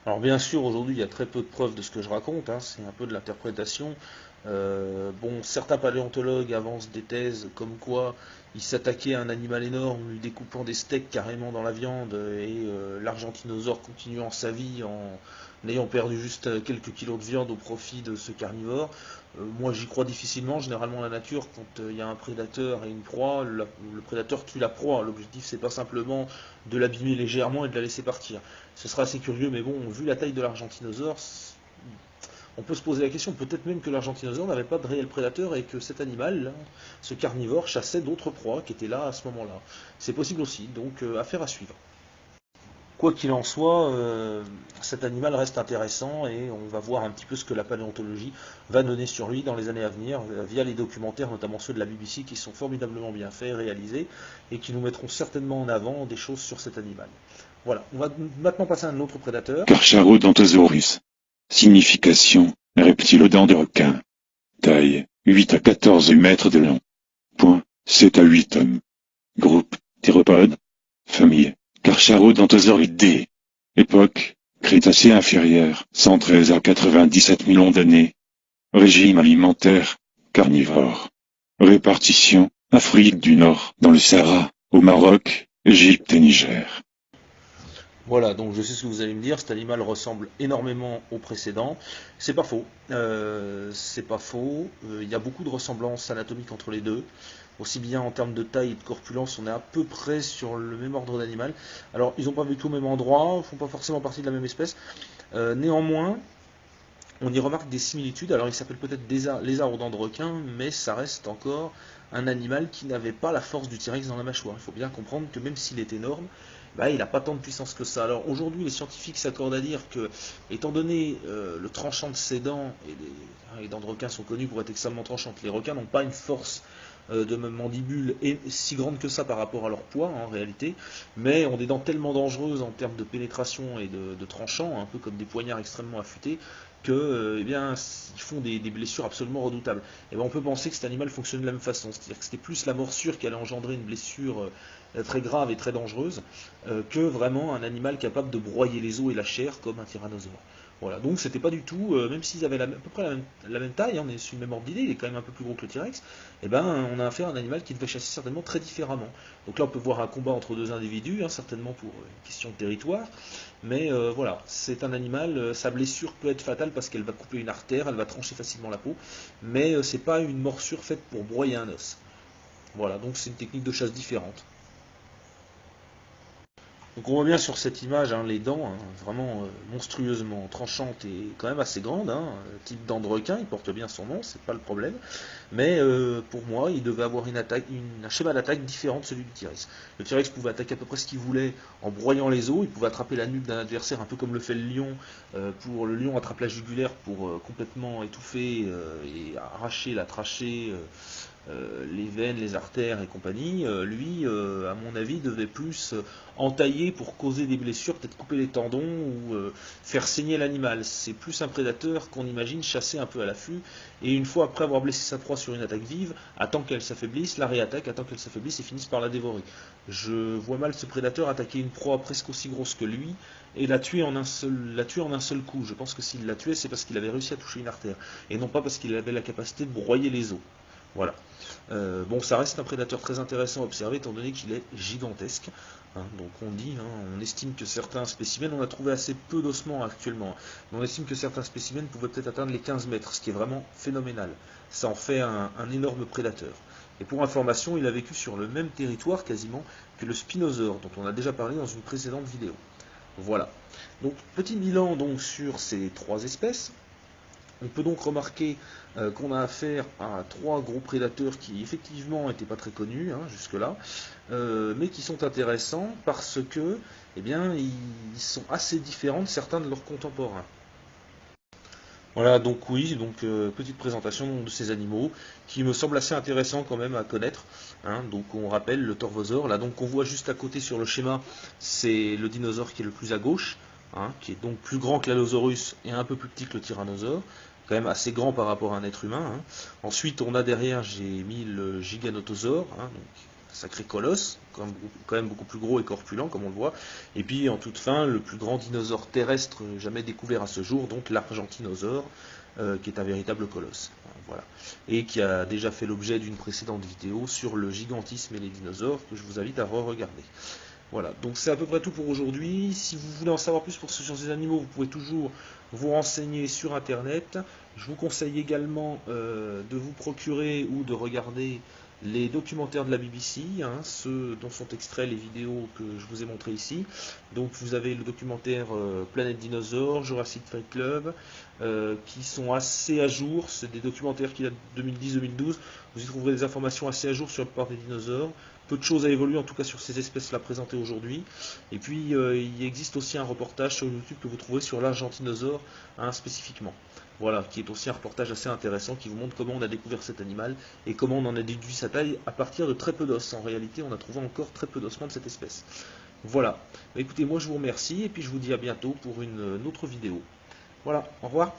Alors bien sûr, aujourd'hui, il y a très peu de preuves de ce que je raconte, hein, c'est un peu de l'interprétation. Bon, certains paléontologues avancent des thèses comme quoi ils s'attaquaient à un animal énorme, lui découpant des steaks carrément dans la viande, et l'argentinosaure continuant sa vie en ayant perdu juste quelques kilos de viande au profit de ce carnivore. Moi, j'y crois difficilement. Généralement, la nature, quand il y a un prédateur et une proie, le prédateur tue la proie. L'objectif, c'est pas simplement de l'abîmer légèrement et de la laisser partir. Ce sera assez curieux, mais bon, vu la taille de l'argentinosaure, on peut se poser la question, peut-être même que l'argentinosaure n'avait pas de réel prédateur et que cet animal, ce carnivore, chassait d'autres proies qui étaient là à ce moment-là. C'est possible aussi, donc affaire à suivre. Quoi qu'il en soit, cet animal reste intéressant et on va voir un petit peu ce que la paléontologie va donner sur lui dans les années à venir, via les documentaires, notamment ceux de la BBC, qui sont formidablement bien faits, réalisés, et qui nous mettront certainement en avant des choses sur cet animal. Voilà, on va maintenant passer à un autre prédateur. Carcharodontosaurus. Signification, reptilodent de requin. Taille, 8 à 14 mètres de long. Poids, 7 à 8 tonnes. Groupe, théropodes. Famille, Carcharodontosauridae. Époque, Crétacé inférieur, 113 à 97 millions d'années. Régime alimentaire, carnivore. Répartition, Afrique du Nord, dans le Sahara, au Maroc, Égypte et Niger. Voilà, donc je sais ce que vous allez me dire, cet animal ressemble énormément au précédent. C'est pas faux. C'est pas faux. Il y a beaucoup de ressemblances anatomiques entre les deux. Aussi bien en termes de taille et de corpulence, on est à peu près sur le même ordre d'animal. Alors, ils n'ont pas vécu au même endroit, ne font pas forcément partie de la même espèce. Néanmoins, on y remarque des similitudes. Alors, il s'appelle peut-être lézard aux dents de requin, mais ça reste encore un animal qui n'avait pas la force du T-Rex dans la mâchoire. Il faut bien comprendre que même s'il est énorme, bah, il n'a pas tant de puissance que ça. Alors aujourd'hui, les scientifiques s'accordent à dire que, étant donné le tranchant de ses dents, et les dents de requin sont connues pour être extrêmement tranchantes, les requins n'ont pas une force de mandibule si grande que ça par rapport à leur poids en réalité, mais ont des dents tellement dangereuses en termes de pénétration et de tranchant, un peu comme des poignards extrêmement affûtés, que eh bien, ils font des blessures absolument redoutables. Et ben, on peut penser que cet animal fonctionne de la même façon, c'est-à-dire que c'était plus la morsure qui allait engendrer une blessure très grave et très dangereuse, que vraiment un animal capable de broyer les os et la chair comme un tyrannosaure. Voilà, donc c'était pas du tout, même s'ils avaient à peu près la même taille, hein, on est sur une même ordre d'idée, il est quand même un peu plus gros que le T-Rex, et ben on a affaire à un animal qui devait chasser certainement très différemment. Donc là on peut voir un combat entre deux individus, hein, certainement pour une question de territoire, mais voilà, c'est un animal, sa blessure peut être fatale parce qu'elle va couper une artère, elle va trancher facilement la peau, mais c'est pas une morsure faite pour broyer un os. Voilà, donc c'est une technique de chasse différente. Donc on voit bien sur cette image hein, les dents, hein, vraiment monstrueusement tranchantes et quand même assez grandes, hein, type dents de requin, il porte bien son nom, c'est pas le problème. Mais pour moi, il devait avoir un schéma d'attaque différent de celui du T-Rex. Le T-Rex pouvait attaquer à peu près ce qu'il voulait en broyant les os, il pouvait attraper la nuque d'un adversaire un peu comme le fait le lion. Pour le lion attrape la jugulaire pour complètement étouffer et arracher la trachée. Les veines, les artères et compagnie, lui, à mon avis, devait plus entailler pour causer des blessures, peut-être couper les tendons ou faire saigner l'animal. C'est plus un prédateur qu'on imagine chasser un peu à l'affût, et une fois après avoir blessé sa proie sur une attaque vive, attend qu'elle s'affaiblisse, la réattaque, attend qu'elle s'affaiblisse et finisse par la dévorer. Je vois mal ce prédateur attaquer une proie presque aussi grosse que lui et la tuer en un seul coup. Je pense que s'il la tuait, c'est parce qu'il avait réussi à toucher une artère, et non pas parce qu'il avait la capacité de broyer les os. Voilà. Bon, ça reste un prédateur très intéressant à observer étant donné qu'il est gigantesque. Hein. Donc on dit, hein, on estime que certains spécimens, on a trouvé assez peu d'ossements actuellement, mais on estime que certains spécimens pouvaient peut-être atteindre les 15 mètres, ce qui est vraiment phénoménal. Ça en fait un énorme prédateur. Et pour information, il a vécu sur le même territoire quasiment que le spinosaure, dont on a déjà parlé dans une précédente vidéo. Voilà. Donc petit bilan donc sur ces trois espèces. On peut donc remarquer qu'on a affaire à trois gros prédateurs qui effectivement n'étaient pas très connus hein, jusque-là, mais qui sont intéressants parce que, eh bien, ils sont assez différents de certains de leurs contemporains. Voilà, donc oui, donc petite présentation de ces animaux qui me semble assez intéressant quand même à connaître. Hein. Donc on rappelle le torvosaure, là donc on voit juste à côté sur le schéma, c'est le dinosaure qui est le plus à gauche, hein, qui est donc plus grand que l'Allosaurus et un peu plus petit que le tyrannosaure, quand même assez grand par rapport à un être humain. Hein. Ensuite on a derrière, j'ai mis le giganotosaure, hein, donc sacré colosse, quand même beaucoup plus gros et corpulent comme on le voit. Et puis en toute fin, le plus grand dinosaure terrestre jamais découvert à ce jour, donc l'Argentinosaure, qui est un véritable colosse. Voilà. Et qui a déjà fait l'objet d'une précédente vidéo sur le gigantisme et les dinosaures, que je vous invite à re-regarder. Voilà, donc c'est à peu près tout pour aujourd'hui. Si vous voulez en savoir plus sur ces animaux, vous pouvez toujours vous renseigner sur internet. Je vous conseille également de vous procurer ou de regarder les documentaires de la BBC, hein, ceux dont sont extraits les vidéos que je vous ai montrées ici. Donc vous avez le documentaire Planète Dinosaure, Jurassic Fight Club, qui sont assez à jour. C'est des documentaires qui datent de 2010-2012. Vous y trouverez des informations assez à jour sur la plupart des dinosaures. Peu de choses à évoluer en tout cas sur ces espèces-là présentées aujourd'hui. Et puis il existe aussi un reportage sur YouTube que vous trouverez sur l'Argentinosaure, hein, spécifiquement. Voilà, qui est aussi un reportage assez intéressant qui vous montre comment on a découvert cet animal et comment on en a déduit sa taille à partir de très peu d'os. En réalité, on a trouvé encore très peu d'ossements de cette espèce. Voilà. Écoutez, moi je vous remercie et puis je vous dis à bientôt pour une autre vidéo. Voilà, au revoir.